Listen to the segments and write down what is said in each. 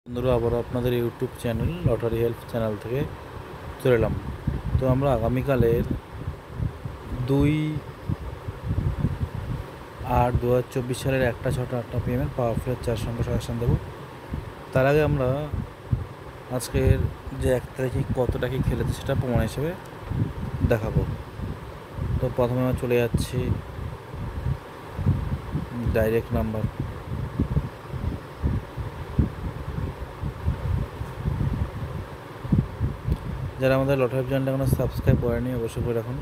বন্ধুরা আবার আপনাদের YouTube channel lottery help channel থেকে চলে এলাম। তো আমরা আগামীকালের 2/8/2024 সালের 1টা 6টা 8টা PM পাওয়ার ফ্লের 4 সংখ্যা সাজেশন দেবো। তার আগে আমরা আজকের যে 1 তারিখে কতটা কি খেলেছে সেটা প্রমাণ হিসেবে দেখাবো। তো প্রথমে আমরা চলে যাচ্ছি ডাইরেক্ট নাম্বার। যারা আমাদের লটারি চ্যানেলটা এখনো সাবস্ক্রাইব করেনি অবশ্যই করে রাখুন।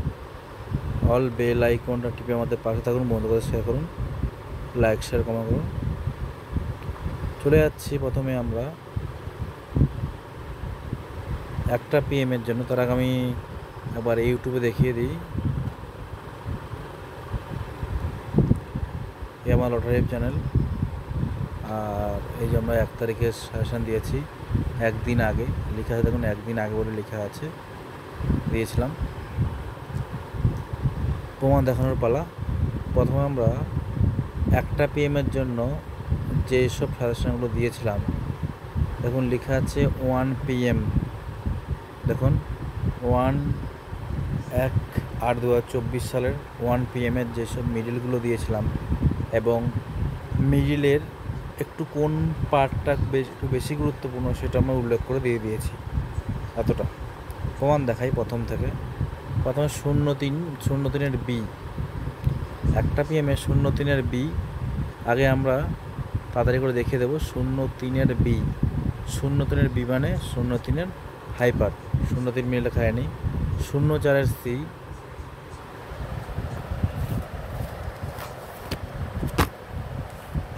অল বেল আইকনটা টিপে আমাদের পাশে থাকুন, বন্ধুদের শেয়ার করুন, লাইক শেয়ার কমেন্ট করুন। চলে যাচ্ছি প্রথমে আমরা 1টা PM জন্য। তার আগে আমি একবার ইউটিউবে দেখিয়ে দিই। এই আমার লটারি চ্যানেল, আর এই যে আমরা 1 তারিখের সাজেশন দিয়েছি একদিন আগে লেখা আছে, দেখুন একদিন আগে বলে লেখা আছে, দিয়েছিলাম। প্রমাণ দেখানোর পালা। প্রথমে আমরা 1টা PM জন্য যেসব সাজেশনগুলো দিয়েছিলাম, দেখুন লেখা আছে 1 PM। দেখুন 1/8/2024 সালের 1 PM যেসব মিডিলগুলো দিয়েছিলাম এবং মিডিলের একটু কোন পার্টটা একটু বেশি গুরুত্বপূর্ণ সেটা আমরা উল্লেখ করে দিয়ে দিয়েছি। এতটা প্রমাণ দেখাই প্রথম থেকে। প্রথমে 03 বি, 1টা PM 03 বি। আগে আমরা তাড়াতাড়ি করে দেখিয়ে দেবো। 03 বি, 03 বি মানে 03 হাইপার, 03 মিনিট লেখা হয়নি। 04 সি,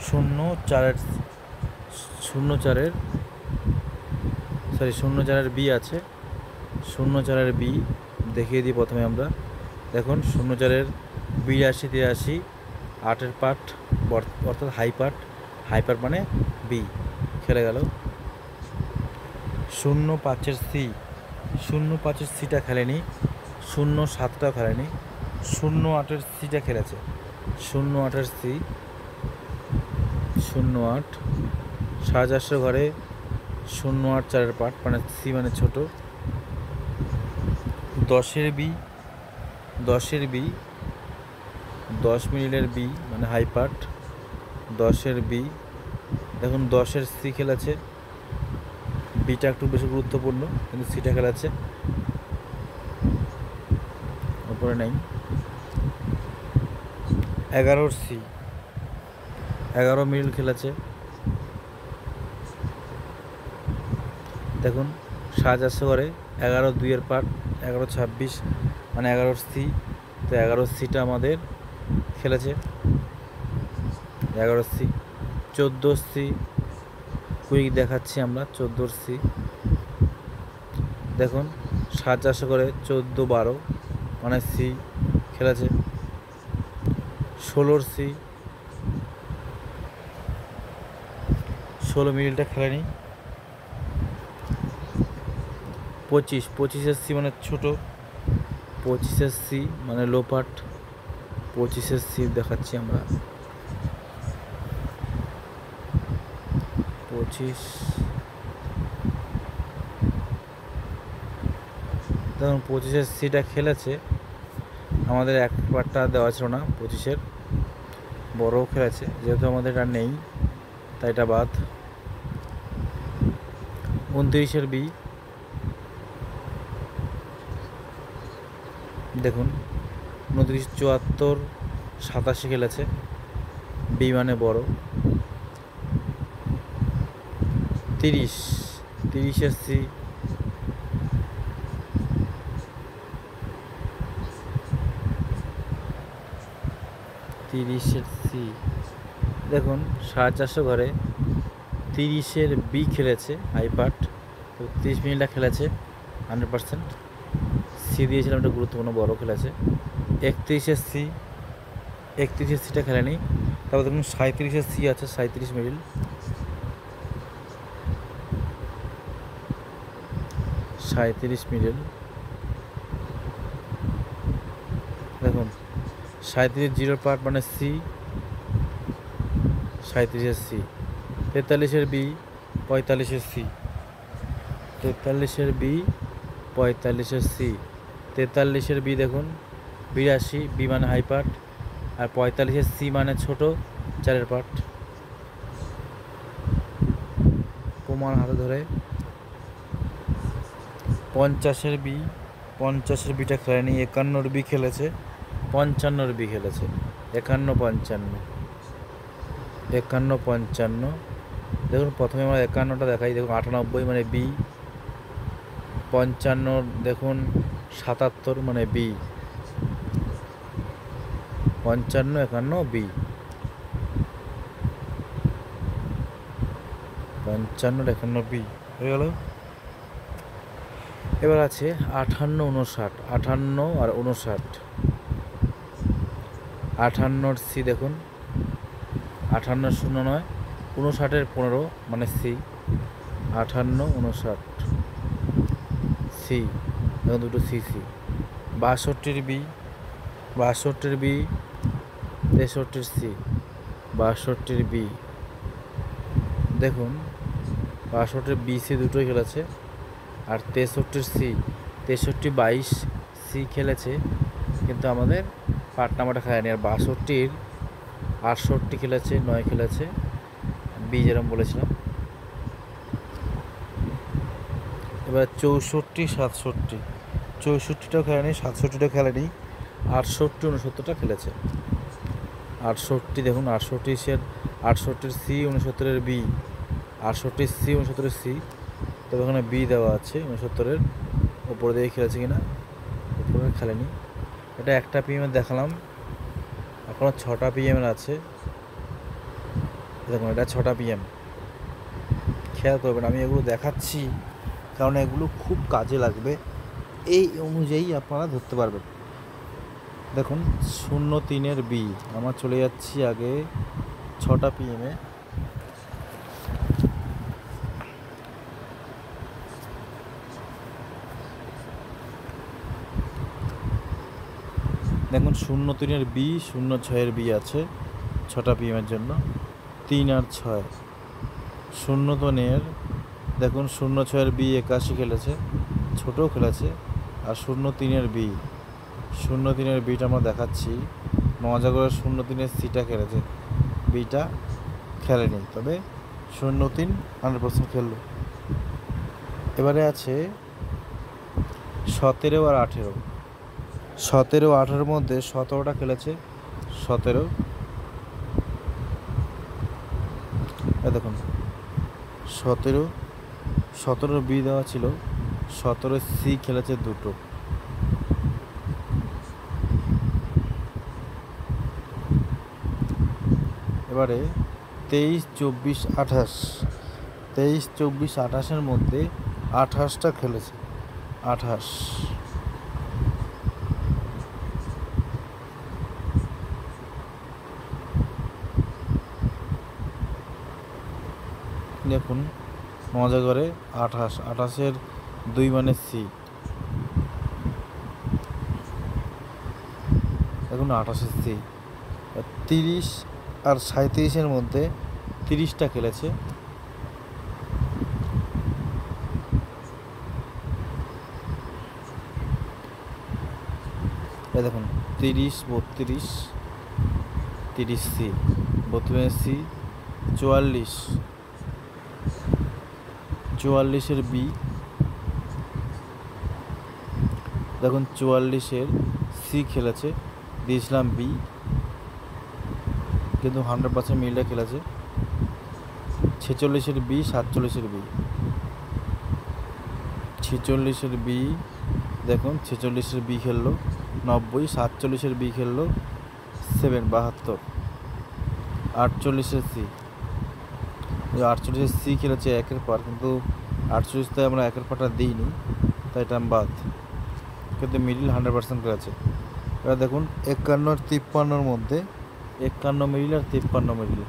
04 বি আছে। 04 বি দেখিয়ে দিই প্রথমে আমরা। দেখুন 04 82 8 পার্ট অর্থাৎ হাইপার মানে বি খেলে গেল। 05 সি, 05 সিটা খেলেনি, 07টাও খেলেনি, 08 সিটা খেলেছে। 08 সি, 08 450 ঘরে 08 4 পার্ট মানে সি মানে ছোট। 10 বি, 10 মিনিটের বি মানে হাই পার্ট। 10 বি, দেখুন 10 সি খেলেছে। বিটা একটু বেশি গুরুত্বপূর্ণ কিন্তু সিটা খেলাচ্ছে ওপরে নেই। 11 সি, 11 মিনিট খেলেছে। দেখুন 750 করে 11 2 পার্ট 11 26 মানে 11 সি। তো 11 সিটা আমাদের খেলেছে। 11 সি। 14 সি কুইক দেখাচ্ছি আমরা। 14 সি দেখুন 750 করে 14 12 মানে সি খেলেছে। 16 সি, 16 মিনিটটা খেলেনি। 25 সি মানে ছোট। 25 সি মানে লো পার্ট। 25 সি দেখাচ্ছি আমরা। 25 দেখুন 25 সিটা খেলেছে। আমাদের এক পার্টটা দেওয়া ছিল না 25 বড়ও খেলেছে, যেহেতু আমাদের এটা নেই তাই এটা বাদ। 29 বি, দেখুন 29 74 87 খেলেছে। বি মানে বড়। 30 সি, 30 সি দেখুন 450 ঘরে 30 বি খেলেছে হাই পার্ট। 30 মিনিটটা খেলেছে 100%। সি দিয়েছিলাম, এটা গুরুত্বপূর্ণ বড় খেলেছে। 31 সি, 31 সিটা খেলেনি। তারপর দেখুন 37 সি আছে, 37 মিডিল। 37 মিডিল দেখুন 37 জিরো পার্ট মানে সি। 37 সি। 43 বি, 45-এর সি, 43-এর বি, 45-এর সি, 43-এর বি দেখুন 82, বি মানে হাই পার্ট, আর 45-এর সি মানে ছোট 4-এর পার্ট। প্রমাণ হাতে ধরে। 50-এর বি, 50-এর বিটা খেলেনি, 51-র বি খেলেছে, 55-র বি খেলেছে, 51, 55, 51, 55। দেখুন প্রথমে আমরা 51টা দেখাই, দেখুন 98 মানে বি, 55 দেখুন 77 মানে বি, 55, 51 বি, 55, 51 বি হয়ে গেল। এবার আছে 58, 59, 58 আর 59, 58-র সি দেখুন, 58 শূন্য নয়, 59-এর 15 মানে সি, 58, 59 সি, দেখুন দুটো সি সি। 62-র বি, 62-র বি, 63-র সি, 62-র বি দেখুন, 62-র বি সি দুটোই খেলেছে, আর 63-র সি, 63, 22 সি খেলেছে, কিন্তু আমাদের পার্ট নাম্বারটা খেলেনি। আর 62-র 68 খেলেছে, 9 খেলেছে, বি যেরকম বলেছিলাম। এবার 64, 67, 64টাও খেলেনি, 67টাও খেলেনি, 68, 69টা খেলেছে। 68 দেখুন, 68-র সি, 69-এর বি, 68-র সি, 69-এর সি, তবে ওখানে বি দেওয়া আছে, 69-এর ওপরে দিয়ে খেলেছে কিনা, ওপরে খেলেনি। এটা 1টা PM দেখালাম, এখনও 6টা PM আছে। দেখুন এটা 6টা PM, খেয়াল করবেন, আমি এগুলো দেখাচ্ছি কারণ এগুলো খুব কাজে লাগবে, এই অনুযায়ী আপনারা ধরতে পারবেন। দেখুন 03-এর বি, আমার চলে যাচ্ছি আগে 6টা PM। দেখুন 03-এর বি, 06-এর বি আছে 6টা PM জন্য, 3 আর 6। 03-এর দেখুন 06-এর বি 81 খেলেছে, ছোটও খেলেছে, আর 03-এর বি, 03-এর বিটা আমরা দেখাচ্ছি, মজা করে 03-এর সিটা খেলেছে, বিটা খেলেনি, তবে 03 100% খেললো। এবারে আছে 17 আর 18, 17, 18-এর মধ্যে 17টা খেলেছে, 17, দেখুন 17 বি দেওয়া ছিল, 17 সি খেলেছে দুটো। এবারে 23, 24, 28, 23, 24, 28-এর মধ্যে 28টা খেলেছে, 28। দেখুন মজা করে 28, 28-এর 2 মানে সি, দেখুন 28-এর সি। 30 আর 37-এর মধ্যে 30টা খেলেছে, দেখুন 30, 32, 30 সি, 32 সি, 44, 44-এর বি, দেখুন 44-এর সি খেলেছে, দিয়েছিলাম বি, কিন্তু 100% মিলটা খেলেছে। 46-এর বি, 47-এর বি, 46-এর বি দেখুন, 46-এর বি খেললো 90, 47-এর বি খেললো 7, 72, 48-এর সি, 48-এর সি খেলেছে 1-এর পার, কিন্তু 48-তে আমরা 1-এর পারটা দিইনি, তাই এটা বাদ, কিন্তু মিডিল 100% খেলেছে। এবার দেখুন 51 আর 53-এর মধ্যে 51 মিডিল আর 53 মিডিল,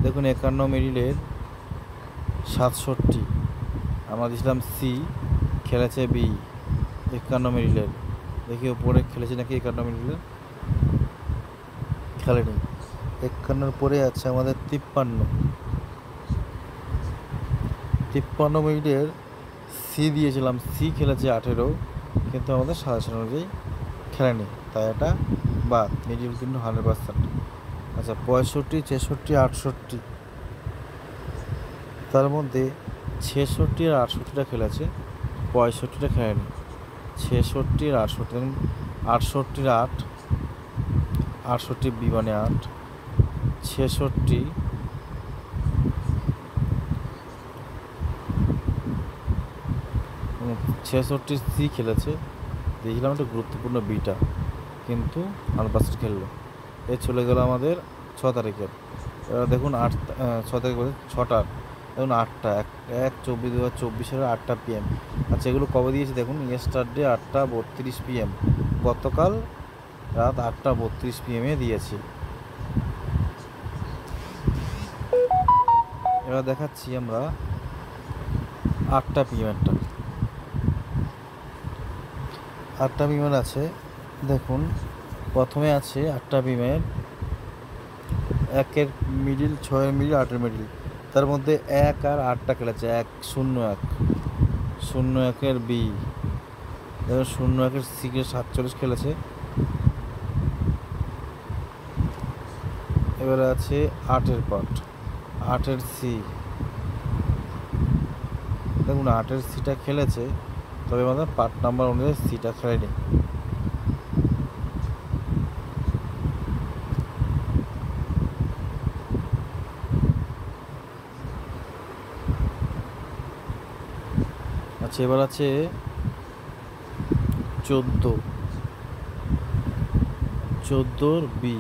দেখুন 51 মিডিলের 67 আমরা দিয়েছিলাম সি, খেলেছে বি, 51 মিডিলের, দেখি উপরে খেলেছে নাকি, 51 মিডিলের খেলেনি। 51-এর পরে আছে আমাদের 53, 53 মিনিটের সি দিয়েছিলাম, সি খেলেছে 18, কিন্তু আমাদের সাজেশন অনুযায়ী খেলেনি, তাই এটা বাদ। মিডিল কিন্তু 100%। আচ্ছা, 65, 66, 68, তার মধ্যে 66 আর 68টা খেলেছে, 65টা খেলেনি। 66 আর 68, দেখুন 68 8, 68 বি মানে 8, 66 66 সি খেলেছে, দেখলাম একটা গুরুত্বপূর্ণ বিটা, কিন্তু 100% খেললো। এ চলে গেল আমাদের 6 তারিখের। এবার দেখুন 6 তারিখ বলতে 6টা, দেখুন 8টা 1/24/2024 8টা PM। আচ্ছা, এগুলো কবে দিয়েছে দেখুন, ইয়েস্টারডে 8:32 PM, গতকাল রাত 8:32 PM দিয়েছি। এবার দেখাচ্ছি আমরা 8টা PM-এরটা। 8টা PM আছে, দেখুন প্রথমে আছে 8টা PM-এর 1-এর মিডিল, 6-এর মিডিল, 8-এর মিডিল, তার মধ্যে 1 আর 8টা খেলেছে। 1-0-1 বি, দেখুন 0-1-এর সিকে 47 খেলেছে। এবারে আছে 8-এর পার্ট, 8-এর সি, দেখুন 8-এর সিটা খেলেছে, তবে আমাদের পার্ট নাম্বার অনুযায়ী সিটা খেলেনি। আচ্ছা, এবার আছে 14-14 বি,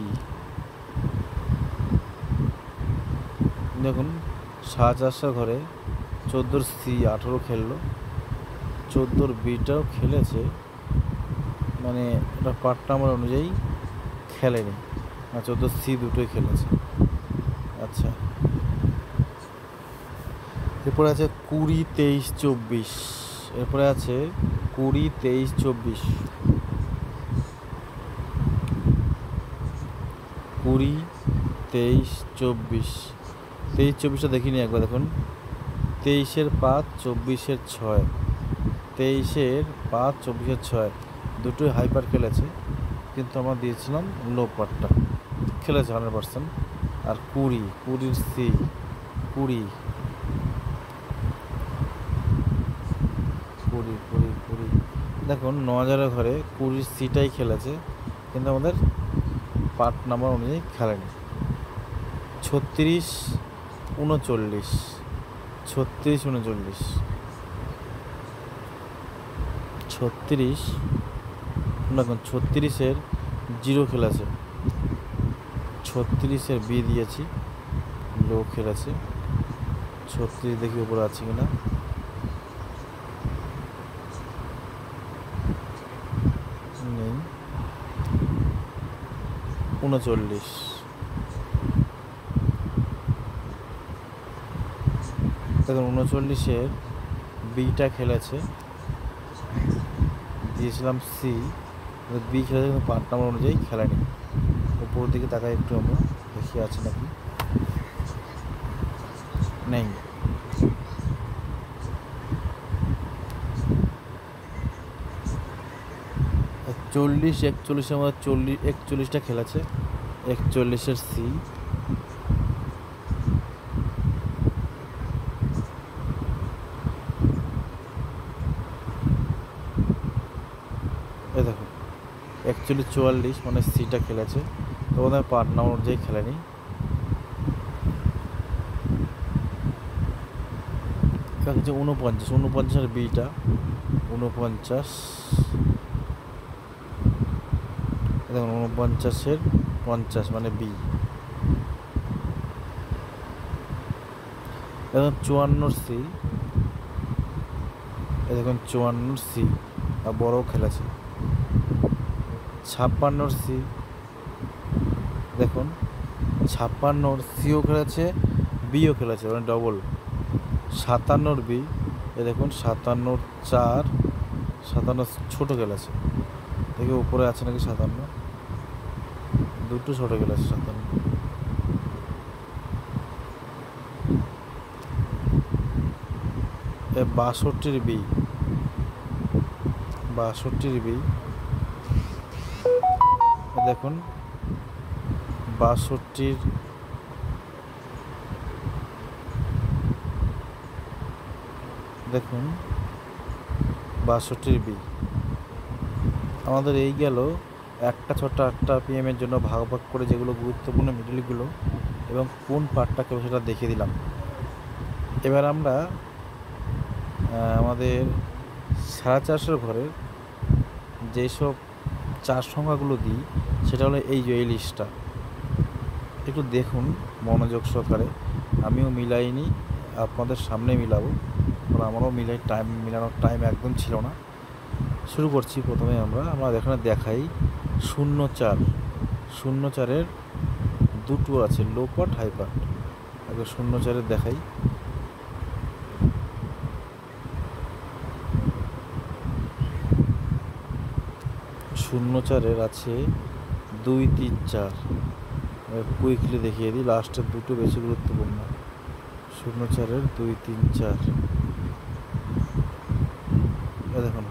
দেখুন 4 ঘরে 14 সি 18 খেললো, 14 বিটাও খেলেছে, মানে এটা পার্ট নাম্বার অনুযায়ী খেলেনি, আর 14 সি দুটোই খেলেছে। আচ্ছা, এরপরে আছে 20-23-24, এরপরে আছে 20-23-24, 20-23-24, 23-24টা দেখিনি একবার, দেখুন 23-এর 5, 24-এর 6, 23-এর 5, 24-এর 6 দুটোই হাইপার খেলেছে, কিন্তু আমরা দিয়েছিলাম লো পার্টটা, খেলেছে 100%। আর 20-20-র সি, 20 দেখুন 9000-এর ঘরে 20 সিটাই খেলেছে, কিন্তু আমাদের পার্ট নাম্বার অনুযায়ী খেলেনি। 36-39, 36-39, 36 দেখুন 36-এর 0 খেলেছে, 36-এর বি দিয়েছি, লো খেলেছে। 36 দেখি উপরে আছে কিনা, নেই। 39, দেখুন 39-এর বিটা খেলেছে, দিয়েছিলাম সি, বি খেলেছে, কিন্তু পার্ট নাম্বার অনুযায়ী খেলেনি। উপরের দিকে তাকাই একটু, আমরা দেখি আছে নাকি, নেই। 40-41-এর মধ্যে 41টা খেলেছে, 41-এর সি, এই দেখুন 41-44 মানে সিটা খেলেছে, তো ওদের পার্ট নাম্বার অনুযায়ী খেলেনি। হচ্ছে 49-49-এর বিটা, 49 দেখুন 49-এর 50 মানে বি, দেখুন 54-র সি, দেখুন 54-র সি আর বড়ও খেলেছে। 56-র সি, দেখুন 56-র সিও খেলেছে, বিও খেলেছে, মানে ডবল। 57-র বি, এ দেখুন 57-র 4, 57 ছোটো খেলেছে, দেখি উপরে আছে নাকি। 57 দুটো ছোটো খেলেছে, 57। 62 বি, 62 বি, দেখুন 62 দেখুন 62 বি। আমাদের এই গেল 1টা 6টা 8টা পিএমের জন্য ভাগ ভাগ করে যেগুলো গুরুত্বপূর্ণ মিডিলগুলো এবং কোন পার্টটাকে সেটা দেখিয়ে দিলাম। এবার আমরা আমাদের 450 ঘরের যেসব চার সংখ্যাগুলো দিই সেটা হলো এই যে এই লিস্টটা, একটু দেখুন মনোযোগ সহকারে। আমিও মিলাইনি, আপনাদের সামনে মিলাবো, কারণ আমারও মিলানোর টাইম একদম ছিল না। শুরু করছি। প্রথমে আমরা এখানে দেখাই 04, 04-এর দুটো আছে, লো পার্ট হাই পার্ট। আগে 04-এর দেখাই। শূন্য চারের আছে 2, 3, 4। কুইকলি দেখিয়ে দিই, লাস্টের দুটো বেশি গুরুত্বপূর্ণ। 04-এর 2, 3, 4। দেখুন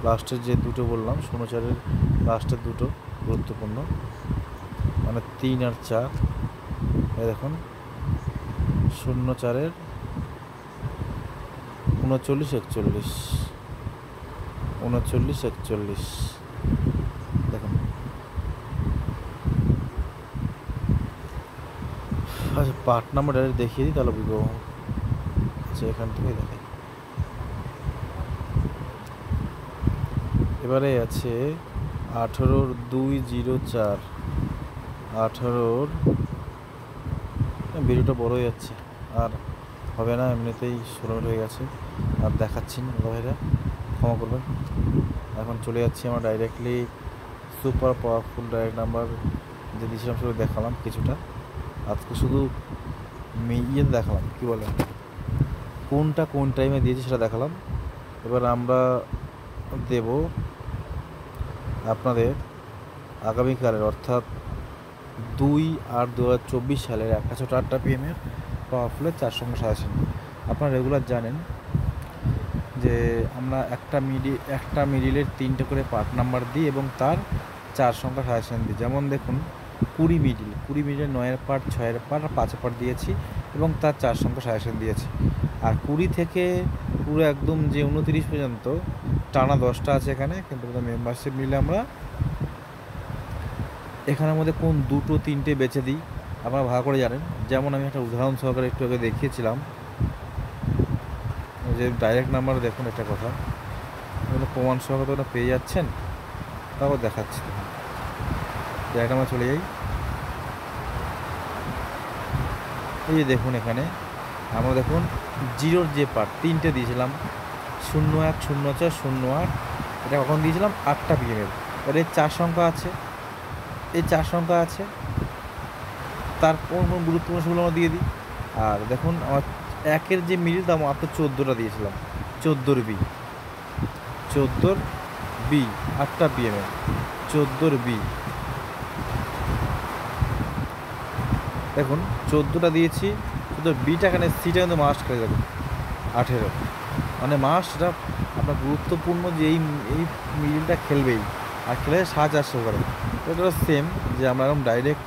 লাস্টের যে দুটো বললাম 04-এর লাস্টের দুটো গুরুত্বপূর্ণ, মানে 3 আর 4। দেখুন 04-এর 39, 41, 39, 41। দেখুন আচ্ছা, পার্ট নাম্বার ডাইরেক্ট দেখিয়ে দিই তাহলে বুঝবো। আচ্ছা, এখান থেকে দেখাই। এবারে আছে 18-র 204, 18-র ভিডিওটা বড় হয়ে যাচ্ছে, আর হবে না, এমনিতেই 16 মিনিট হয়ে গেছে, আর দেখাচ্ছি না ভাইরা, ক্ষমা করবেন। এখন চলে যাচ্ছি আমরা directly super powerful direct number যে দিয়েছিলাম সেটা দেখালাম কিছুটা। আজকে শুধু দেখালাম কি বলে কোনটা কোন টাইমে দিয়েছি সেটা দেখালাম। এবার আমরা দেব আপনাদের আগামীকালের অর্থাৎ 2/8/2024 সালের 1টা 6টা 8টা পিএমের পাওয়ারফুলের 4 সংখ্যা সাজেশন। আপনারা রেগুলার জানেন যে আমরা একটা মিডিলের 3টে করে পার্ট নাম্বার দিই এবং তার 4 সংখ্যা সাজেশন দিই। যেমন দেখুন 20 মিডিলের 9-এর পার্ট, 6-এর পার্ট আর 5-এর পার্ট দিয়েছি এবং তার 4 সংখ্যা সাজেশন দিয়েছি। আর 20 থেকে পুরো একদম যে 29 পর্যন্ত টানা 10টা আছে এখানে, কিন্তু মেম্বারশিপ নিলে আমরা এখানের মধ্যে কোন 2, 3টে বেছে দিই আপনারা ভালো করে জানেন। যেমন আমি একটা উদাহরণ সহকারে একটু আগে দেখিয়েছিলাম যে ডাইরেক্ট নাম্বার, দেখুন একটা কথা, এগুলো প্রমাণ সহকারে ওটা পেয়ে যাচ্ছেন, তাও দেখাচ্ছি। ডাইরেক্ট নাম্বার চলে যাই। এই যে দেখুন এখানে আমরা দেখুন 0-র যে পার্ট 3টে দিয়েছিলাম, 01, 04, 08, এটা কখন দিয়েছিলাম 8টা পিএমের। এর 4 সংখ্যা আছে, এই 4 সংখ্যা আছে, তার কোন গুরুত্বপূর্ণ সেগুলো আমরা দিয়ে দিই। আর দেখুন আমার 1-এর যে মিডিল দাম মাত্র 14টা দিয়েছিলাম, 14-র বি, 14-র বি 8টা পিএমের, 14-র বি দেখুন 14টা দিয়েছি, শুধু বিটা এখানে, সিটা কিন্তু মাস্ট করে দেখুন 18, মানে মাস্ট। এটা আপনার গুরুত্বপূর্ণ যে এই মিডিলটা খেলবেই, আর খেলে 450 করে। এটা সেম যে আমরা এরকম ডাইরেক্ট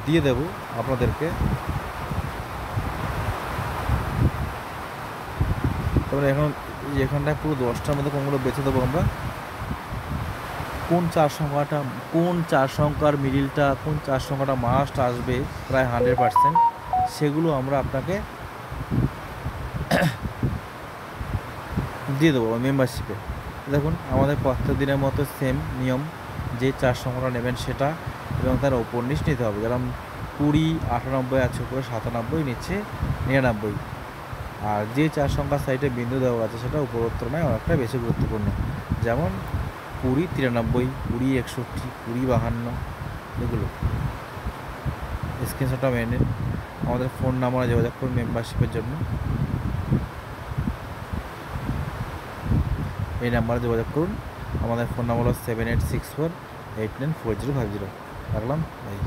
দিয়ে দেবো আপনাদেরকে। তারপরে এখন এখানটায় পুরো 10টার মধ্যে কোনগুলো বেছে দেবো আমরা, কোন 4 সংখ্যার মিডিলটা, কোন 4 সংখ্যাটা মাস্ট আসবে প্রায় 100%, সেগুলো আমরা আপনাকে দিয়ে দেবো মেম্বারশিপে। দেখুন আমাদের প্রত্যেক দিনের মতো সেম নিয়ম, যে 4 সংখ্যাটা নেবেন সেটা এবং তার ওপর নিচ নিতে হবে। যেরকম 20, 98 আছে, উপরে 97 নিচে 99। আর যে 4 সংখ্যার সাইডে বিন্দু দেওয়া আছে সেটা উপরোত্তর নয়, অনেকটা বেশি গুরুত্বপূর্ণ। যেমন 20, 93, 20, 61, 20, 52, এগুলো স্ক্রিনশটটা মেনে নিন। আমাদের ফোন নাম্বারে যোগাযোগ করুন মেম্বারশিপের জন্য, এই নাম্বারে যোগাযোগ করুন। আমাদের ফোন নাম্বার হলো 7864894050। রাখলাম ভাই।